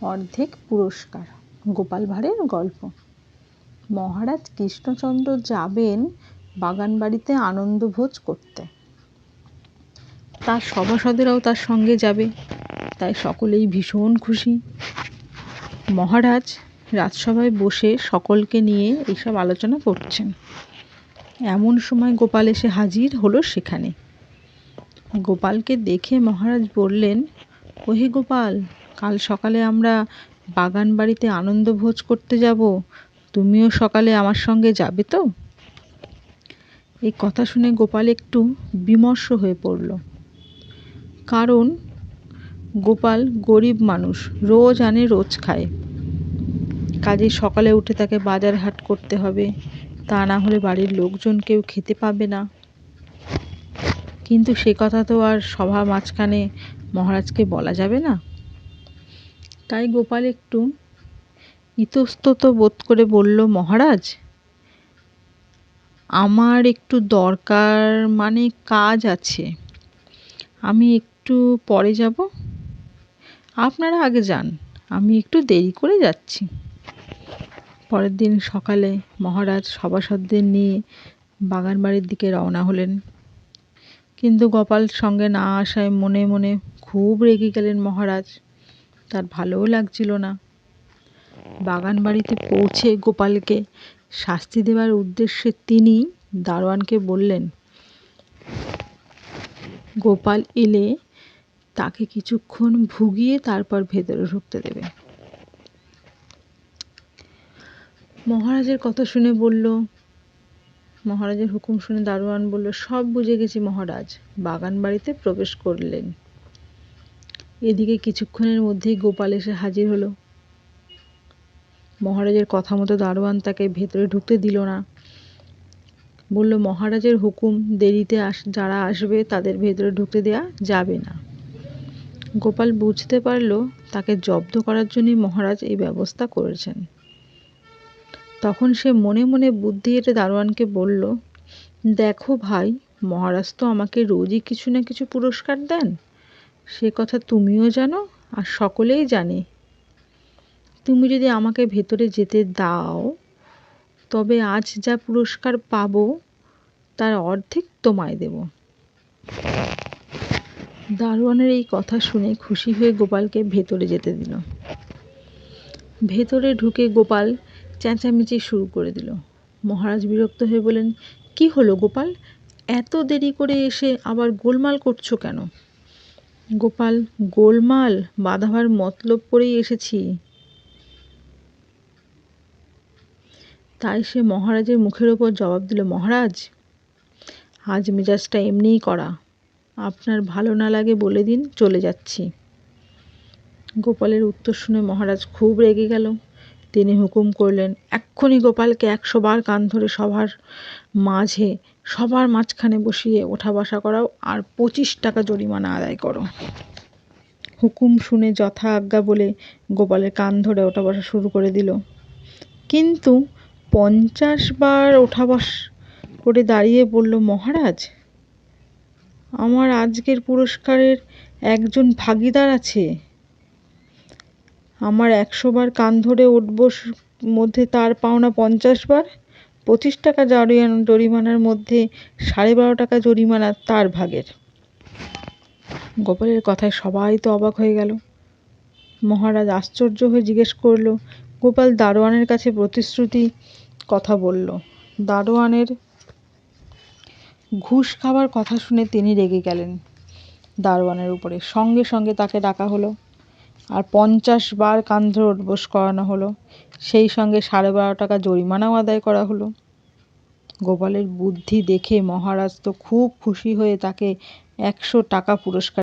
অর্ধেক পুরস্কার। গোপাল ভাঁড়ের গল্প। মহারাজ কৃষ্ণচন্দ্র যাবেন বাগান বাড়িতে আনন্দভোজ করতে। তার সভাসদেরাও তার সঙ্গে যাবে, তাই সকলেই ভীষণ খুশি। মহারাজ রাজসভায় বসে সকলকে নিয়ে এইসব আলোচনা করছেন। এমন সময় গোপাল এসে হাজির হলো সেখানে। গোপালকে দেখে মহারাজ বললেন, ওহে গোপাল, কাল সকালে আমরা বাগান বাড়িতে আনন্দভোজ করতে যাব, তুমিও সকালে আমার সঙ্গে যাবে তো? এই কথা শুনে গোপাল একটু বিমর্ষ হয়ে পড়ল। কারণ গোপাল গরিব মানুষ, রোজ আনে রোজ খায়। কাজেই সকালে উঠে তাকে বাজার হাট করতে হবে, তা না হলে বাড়ির লোকজন কেউ খেতে পাবে না। কিন্তু সে কথা তো আর সভা মাঝখানে মহারাজকে বলা যাবে না। তাই গোপাল একটু ইতস্তত বোধ করে বলল, মহারাজ, আমার একটু দরকার, মানে কাজ আছে, আমি একটু পরে যাব, আপনারা আগে যান, আমি একটু দেরি করে যাচ্ছি। পরের দিন সকালে মহারাজ সভাসদদের নিয়ে বাগান বাড়ির দিকে রওনা হলেন। কিন্তু গোপাল সঙ্গে না আসায় মনে মনে খুব রেগে গেলেন মহারাজ। তার ভালোও লাগছিল না। বাগান বাড়িতে পৌঁছে গোপালকে শাস্তি দেওয়ার উদ্দেশ্যে তিনি দারোয়ানকে বললেন, গোপাল এলে তাকে কিছুক্ষণ ভুগিয়ে তারপর ভেতরে ঢুকতে দেবে। মহারাজের কথা শুনে বলল, মহারাজের হুকুম শুনে দারোয়ান বলল, সব বুঝে গেছি মহারাজ। বাগান বাড়িতে প্রবেশ করলেন। এদিকে কিছুক্ষণের মধ্যেই গোপাল এসে হাজির হলো। মহারাজের কথা মতো দারোয়ান তাকে ভেতরে ঢুকতে দিল না। বলল, মহারাজের হুকুম, দেরিতে যারা আসবে তাদের ভেতরে ঢুকতে দেয়া যাবে না। গোপাল বুঝতে পারল তাকে জব্দ করার জন্যই মহারাজ এই ব্যবস্থা করেছেন। তখন সে মনে মনে বুদ্ধি এঁটে দারোয়ানকে বলল, দেখো ভাই, মহারাজ তো আমাকে রোজই কিছু না কিছু পুরস্কার দেন, সে কথা তুমিও জানো আর সকলেই জানে। তুমি যদি আমাকে ভেতরে যেতে দাও, তবে আজ যা পুরস্কার পাবো তার অর্ধেক তোমায় দেব। দারোয়ানের এই কথা শুনে খুশি হয়ে গোপালকে ভেতরে যেতে দিল। ভেতরে ঢুকে গোপাল চেঁচামেচি শুরু করে দিল। মহারাজ বিরক্ত হয়ে বলেন, কি হলো গোপাল, এত দেরি করে এসে আবার গোলমাল করছো কেন? গোপাল, গোলমাল বাঁধাবার মতলব করেই এসেছি। তাই সে মহারাজের মুখের ওপর জবাব দিল, মহারাজ, আজ মেজাজটা এমনিই করা, আপনার ভালো না লাগে বলে দিন, চলে যাচ্ছি। গোপালের উত্তর শুনে মহারাজ খুব রেগে গেল। তিনি হুকুম করলেন, এক্ষুনি গোপালকে 100 বার কান ধরে সবার মাঝখানে বসিয়ে ওঠা বসা করাও, আর 25 টাকা জরিমানা আদায় করো। হুকুম শুনে যথা আজ্ঞা বলে গোপালের কান ধরে ওঠা বসা শুরু করে দিল। কিন্তু 50 বার ওঠা বসা করে দাঁড়িয়ে বলল, মহারাজ, আমার আজকের পুরস্কারের একজন ভাগিদার আছে। আমার 100 বার কান ধরে উঠব মধ্যে তার পাওনা 50 বার, 25 টাকা জরিমানার মধ্যে 12.5 টাকা জরিমানা তার ভাগের। গোপালের কথায় সবাই তো অবাক হয়ে গেল। মহারাজ আশ্চর্য হয়ে জিজ্ঞেস করল, গোপাল দারোয়ানের কাছে প্রতিশ্রুতি কথা বলল। দারোয়ানের ঘুষ খাবার কথা শুনে তিনি রেগে গেলেন দারোয়ানের উপরে। সঙ্গে সঙ্গে তাকে ডাকা হলো আর 50 বার কান ধরে উঠবোস করানো হলো। সেই সঙ্গে 12.5 টাকা জরিমানাও আদায় করা হলো। গোপালের বুদ্ধি দেখে মহারাজ তো খুব খুশি হয়ে তাকে 100 টাকা পুরস্কার